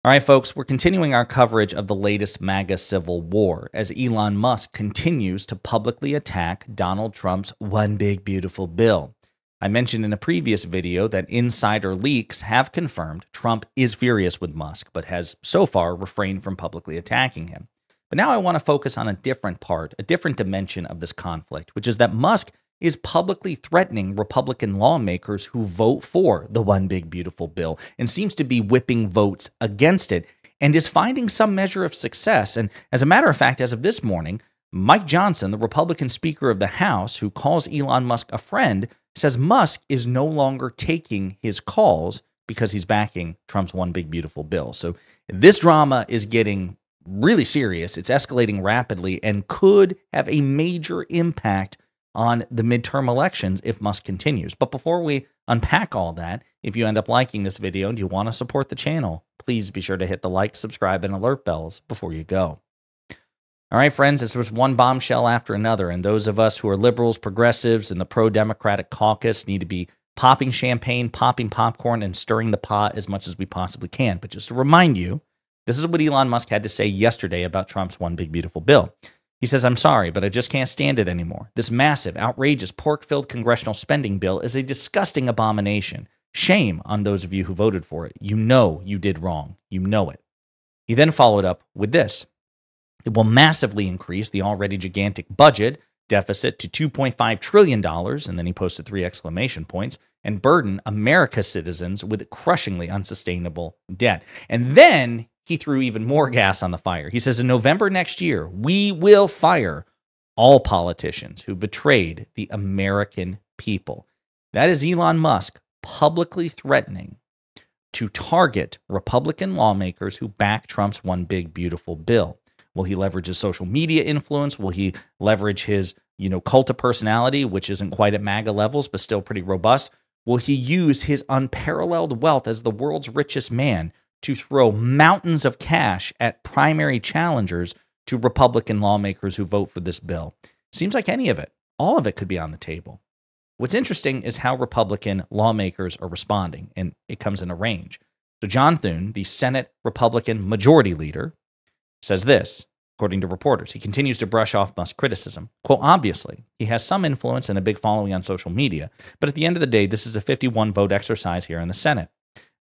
All right, folks, we're continuing our coverage of the latest MAGA civil war as Elon Musk continues to publicly attack Donald Trump's one big beautiful bill. I mentioned in a previous video that insider leaks have confirmed Trump is furious with Musk, but has so far refrained from publicly attacking him. But now I want to focus on a different part, a different dimension of this conflict, which is that Musk is publicly threatening Republican lawmakers who vote for the one big beautiful bill and seems to be whipping votes against it and is finding some measure of success. And as a matter of fact, as of this morning, Mike Johnson, the Republican Speaker of the House, who calls Elon Musk a friend, says Musk is no longer taking his calls because he's backing Trump's one big beautiful bill. So this drama is getting really serious. It's escalating rapidly and could have a major impact on the midterm elections if Musk continues. But before we unpack all that, if you end up liking this video and you want to support the channel, please be sure to hit the like, subscribe, and alert bells before you go. All right, friends, this was one bombshell after another, and those of us who are liberals, progressives, and the pro-democratic caucus need to be popping champagne, popping popcorn, and stirring the pot as much as we possibly can. But just to remind you, this is what Elon Musk had to say yesterday about Trump's one big beautiful bill. He says, "I'm sorry, but I just can't stand it anymore. This massive, outrageous, pork-filled congressional spending bill is a disgusting abomination. Shame on those of you who voted for it. You know you did wrong. You know it." He then followed up with this. "It will massively increase the already gigantic budget deficit to $2.5 trillion, and then he posted 3 exclamation points, and burden America's citizens with crushingly unsustainable debt." And then he threw even more gas on the fire. He says, "In November next year, we will fire all politicians who betrayed the American people." That is Elon Musk publicly threatening to target Republican lawmakers who back Trump's one big beautiful bill. Will he leverage his social media influence? Will he leverage his, cult of personality, which isn't quite at MAGA levels, but still pretty robust? Will he use his unparalleled wealth as the world's richest man to throw mountains of cash at primary challengers to Republican lawmakers who vote for this bill? Seems like any of it, all of it could be on the table. What's interesting is how Republican lawmakers are responding, and it comes in a range. So John Thune, the Senate Republican Majority Leader, says this, according to reporters. He continues to brush off Musk's criticism. Quote, "Obviously, he has some influence and a big following on social media, but at the end of the day, this is a 51-vote exercise here in the Senate.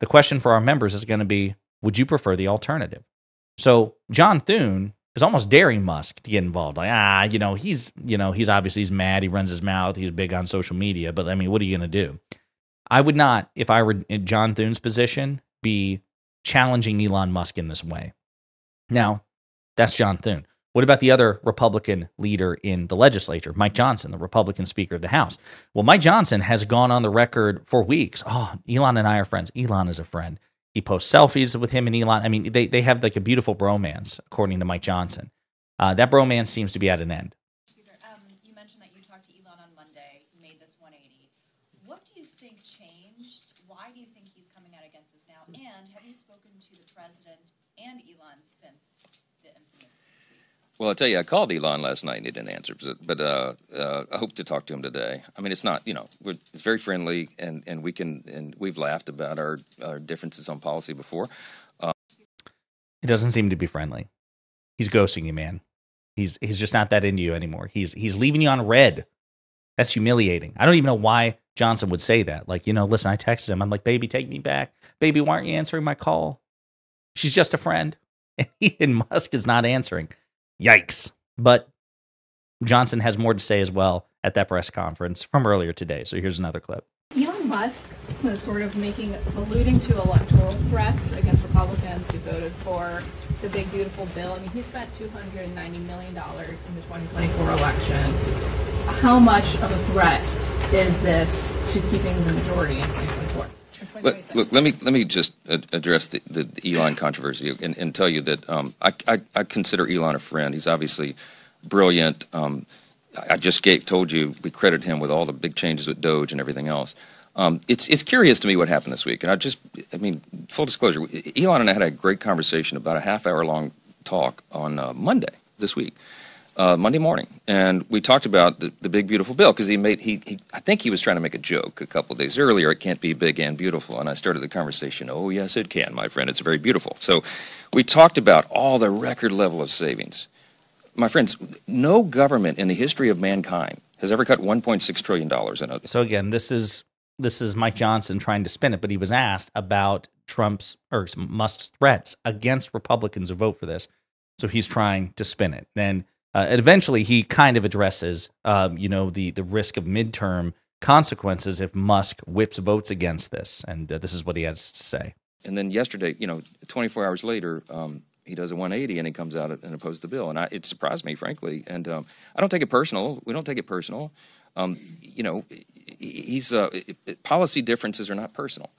The question for our members is going to be, would you prefer the alternative?" So John Thune is almost daring Musk to get involved. Like, he's obviously he's mad. He runs his mouth. He's big on social media. But I mean, what are you going to do? I would not, if I were in John Thune's position, be challenging Elon Musk in this way. Now, that's John Thune. What about the other Republican leader in the legislature, Mike Johnson, the Republican Speaker of the House? Well, Mike Johnson has gone on the record for weeks. "Oh, Elon and I are friends. Elon is a friend." He posts selfies with him and Elon. I mean, they have like a beautiful bromance, according to Mike Johnson. That bromance seems to be at an end. You mentioned that you talked to Elon on Monday, made this 180. What do you think changed? Why do you think he's coming out against this now? And have you spoken to the president and Elon since the infamous tweet? Well, I'll tell you, I called Elon last night and he didn't answer, but I hope to talk to him today. I mean, it's not, it's very friendly, and we've laughed about our differences on policy before. It doesn't seem to be friendly. He's ghosting you, man. He's just not that into you anymore. He's leaving you on red. That's humiliating. I don't even know why Johnson would say that. Like, listen, I texted him. I'm like, "Baby, take me back. Baby, why aren't you answering my call? She's just a friend." And Musk is not answering. Yikes. But Johnson has more to say as well at that press conference from earlier today. So here's another clip. Elon Musk was sort of alluding to electoral threats against Republicans who voted for the big beautiful bill. I mean, he spent $290 million in the 2024 election. How much of a threat is this to keeping the majority in 2024? Look, let me just address the Elon controversy and tell you that I consider Elon a friend. He's obviously brilliant. I just told you we credit him with all the big changes with Doge and everything else. It's curious to me what happened this week, and full disclosure, Elon and I had a great conversation, about a half-hour long talk on Monday this week. Monday morning, and we talked about the big beautiful bill because I think he was trying to make a joke a couple of days earlier. It can't be big and beautiful, and I started the conversation. Oh yes, it can, my friend. It's very beautiful. So we talked about all the record level of savings. My friends, no government in the history of mankind has ever cut $1.6 trillion in a... So again, this is Mike Johnson trying to spin it, but he was asked about Musk's threats against Republicans who vote for this. So he's trying to spin it. Then and eventually he kind of addresses, the risk of midterm consequences if Musk whips votes against this. And this is what he has to say. And then yesterday, 24 hours later, he does a 180 and he comes out and opposes the bill. And it surprised me, frankly. And I don't take it personal. We don't take it personal. Policy differences are not personal.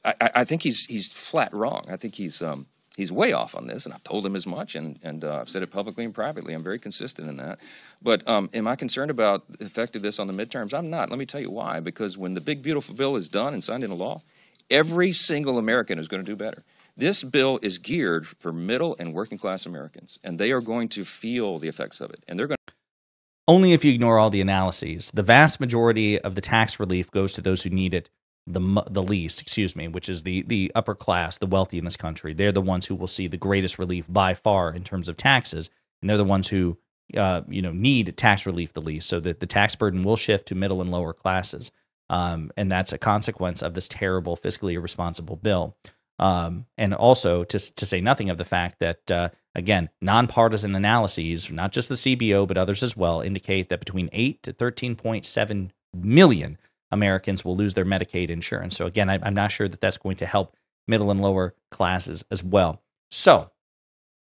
I think he's flat wrong. I think he's way off on this, and I've told him as much, and I've said it publicly and privately. I'm very consistent in that. But am I concerned about the effect of this on the midterms? I'm not. Let me tell you why. Because when the big, beautiful bill is done and signed into law, every single American is going to do better. This bill is geared for middle and working class Americans, and they are going to feel the effects of it. And they're going to... Only if you ignore all the analyses. The vast majority of the tax relief goes to those who need it the least, which is the upper class, the wealthy in this country. They're the ones who will see the greatest relief by far in terms of taxes, and they're the ones who need tax relief the least. So that the tax burden will shift to middle and lower classes, and that's a consequence of this terrible, fiscally irresponsible bill. And also to say nothing of the fact that again, nonpartisan analyses, not just the CBO but others as well, indicate that between 8 to 13.7 million Americans will lose their Medicaid insurance. So again, I'm not sure that that's going to help middle and lower classes as well. So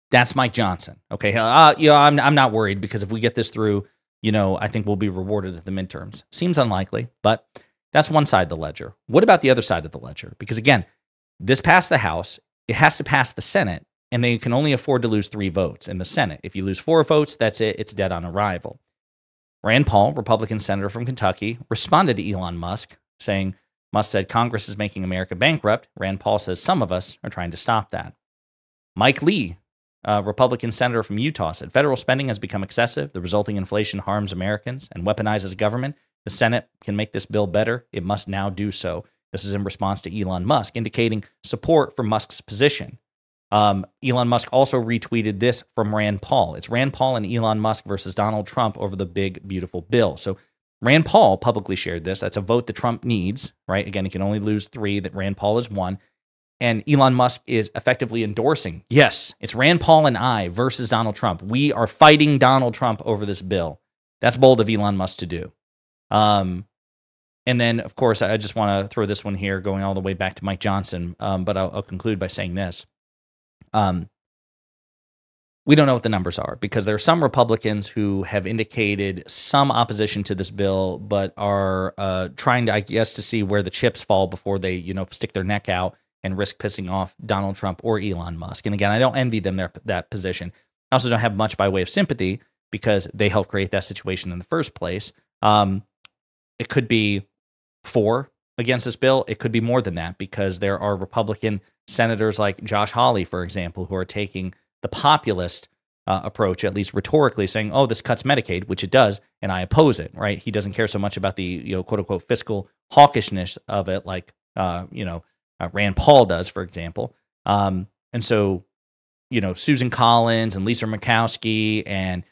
that's Mike Johnson. Okay, I'm not worried because if we get this through, I think we'll be rewarded at the midterms. Seems unlikely, but that's one side of the ledger. What about the other side of the ledger? Because again, this passed the House, it has to pass the Senate, and they can only afford to lose 3 votes in the Senate. If you lose 4 votes, that's it. It's dead on arrival. Rand Paul, Republican senator from Kentucky, responded to Elon Musk, saying, Musk said Congress is making America bankrupt. Rand Paul says some of us are trying to stop that. Mike Lee, Republican senator from Utah, said federal spending has become excessive. The resulting inflation harms Americans and weaponizes government. The Senate can make this bill better. It must now do so. This is in response to Elon Musk, indicating support for Musk's position. Elon Musk also retweeted this from Rand Paul. It's Rand Paul and Elon Musk versus Donald Trump over the big, beautiful bill. So Rand Paul publicly shared this. That's a vote that Trump needs, right? Again, he can only lose 3, that Rand Paul has won. And Elon Musk is effectively endorsing, yes, it's Rand Paul and I versus Donald Trump. We are fighting Donald Trump over this bill. That's bold of Elon Musk to do. And then, of course, I just want to throw this one here, going all the way back to Mike Johnson, but I'll conclude by saying this. We don't know what the numbers are because there are some Republicans who have indicated some opposition to this bill, but are trying to, I guess, to see where the chips fall before they, stick their neck out and risk pissing off Donald Trump or Elon Musk. And again, I don't envy them that position. I also don't have much by way of sympathy because they helped create that situation in the first place. It could be 4 against this bill. It could be more than that because there are Republican senators like Josh Hawley, for example, who are taking the populist approach, at least rhetorically, saying, oh, this cuts Medicaid, which it does, and I oppose it, right? He doesn't care so much about the, quote-unquote fiscal hawkishness of it like, Rand Paul does, for example. And so, Susan Collins and Lisa Murkowski and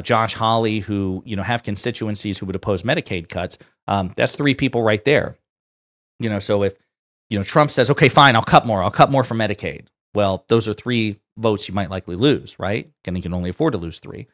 Josh Hawley, who, have constituencies who would oppose Medicaid cuts, that's 3 people right there. So if, Trump says, okay, fine, I'll cut more for Medicaid. Well, those are 3 votes you might likely lose, right? And you can only afford to lose 3.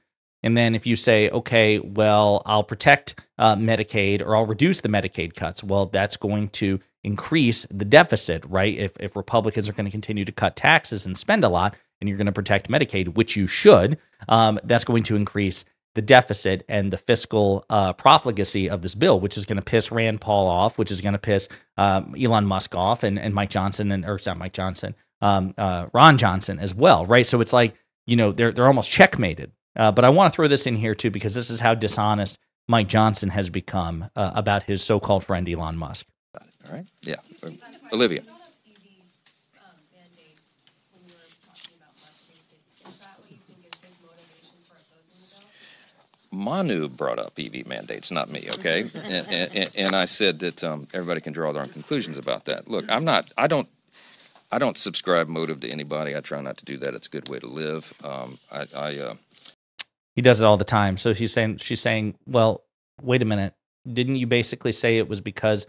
And then if you say, okay, well, I'll protect Medicaid or I'll reduce the Medicaid cuts, well, that's going to increase the deficit, right? If Republicans are going to continue to cut taxes and spend a lot and you're going to protect Medicaid, which you should, that's going to increase the deficit and the fiscal profligacy of this bill, which is going to piss Rand Paul off, which is going to piss Elon Musk off, and Mike Johnson, or not Mike Johnson, Ron Johnson as well, right? So it's like, they're almost checkmated. But I want to throw this in here too, because this is how dishonest Mike Johnson has become about his so-called friend Elon Musk. All right? Yeah. Olivia. Manu brought up EV mandates, not me, okay? And I said that everybody can draw their own conclusions about that. Look, I don't subscribe motive to anybody. I try not to do that. It's a good way to live. He does it all the time. So she's saying, well, wait a minute. Didn't you basically say it was because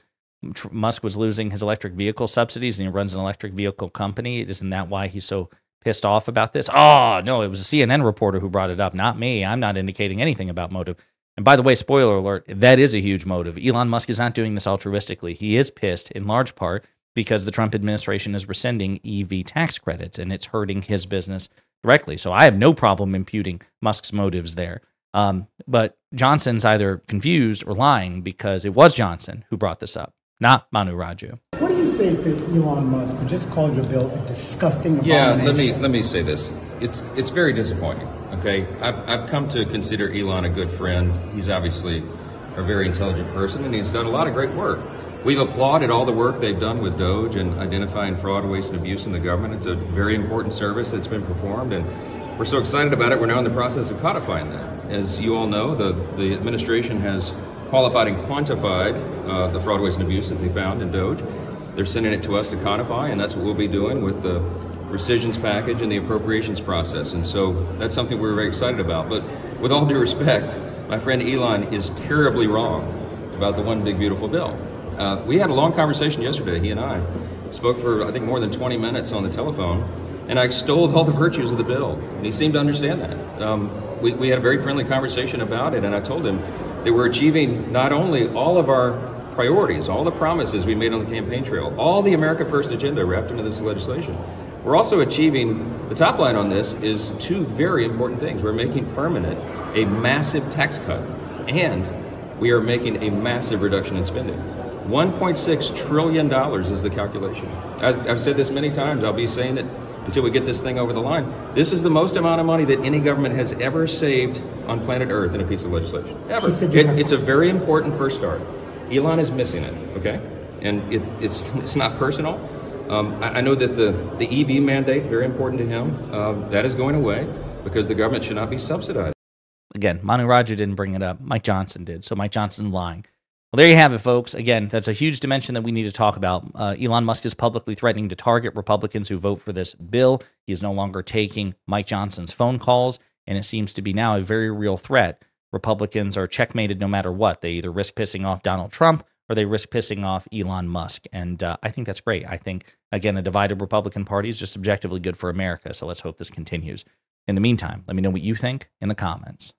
Musk was losing his electric vehicle subsidies and he runs an electric vehicle company? Isn't that why he's so pissed off about this? Oh, no, it was a CNN reporter who brought it up, not me. I'm not indicating anything about motive. And by the way, spoiler alert, that is a huge motive. Elon Musk is not doing this altruistically. He is pissed in large part because the Trump administration is rescinding EV tax credits and it's hurting his business directly. So I have no problem imputing Musk's motives there. But Johnson's either confused or lying because it was Johnson who brought this up, not Manu Raju. What do you say to Elon Musk, who just called your bill a disgusting abomination? Yeah, let me say this. It's very disappointing. Okay, I've come to consider Elon a good friend. He's obviously a very intelligent person, and he's done a lot of great work. We've applauded all the work they've done with Doge and identifying fraud, waste, and abuse in the government. It's a very important service that's been performed, and we're so excited about it. We're now in the process of codifying that. As you all know, the administration has qualified and quantified the fraud, waste, and abuse that they found in Doge. They're sending it to us to codify, and that's what we'll be doing with the rescissions package and the appropriations process. And so that's something we're very excited about. But with all due respect, my friend Elon is terribly wrong about the one big beautiful bill. We had a long conversation yesterday, he and I. Spoke for, I think, more than 20 minutes on the telephone, and I extolled all the virtues of the bill, and he seemed to understand that. We had a very friendly conversation about it, and I told him that we're achieving not only all of our priorities, all the promises we made on the campaign trail, all the America First agenda wrapped into this legislation. We're also achieving, the top line on this is two very important things. We're making permanent a massive tax cut, and we are making a massive reduction in spending. $1.6 trillion is the calculation. I've said this many times. I'll be saying it until we get this thing over the line. This is the most amount of money that any government has ever saved on planet Earth in a piece of legislation. Ever. It's a very important first start. Elon is missing it, okay? And it's not personal. I know that the EV mandate, very important to him, that is going away because the government should not be subsidized. Again, Manu Raju didn't bring it up. Mike Johnson did. So Mike Johnson lying. Well, there you have it, folks. Again, that's a huge dimension that we need to talk about. Elon Musk is publicly threatening to target Republicans who vote for this bill. He is no longer taking Mike Johnson's phone calls, and it seems to be now a very real threat. Republicans are checkmated no matter what. They either risk pissing off Donald Trump or they risk pissing off Elon Musk. And I think that's great. I think, again, a divided Republican Party is just objectively good for America. So let's hope this continues. In the meantime, let me know what you think in the comments.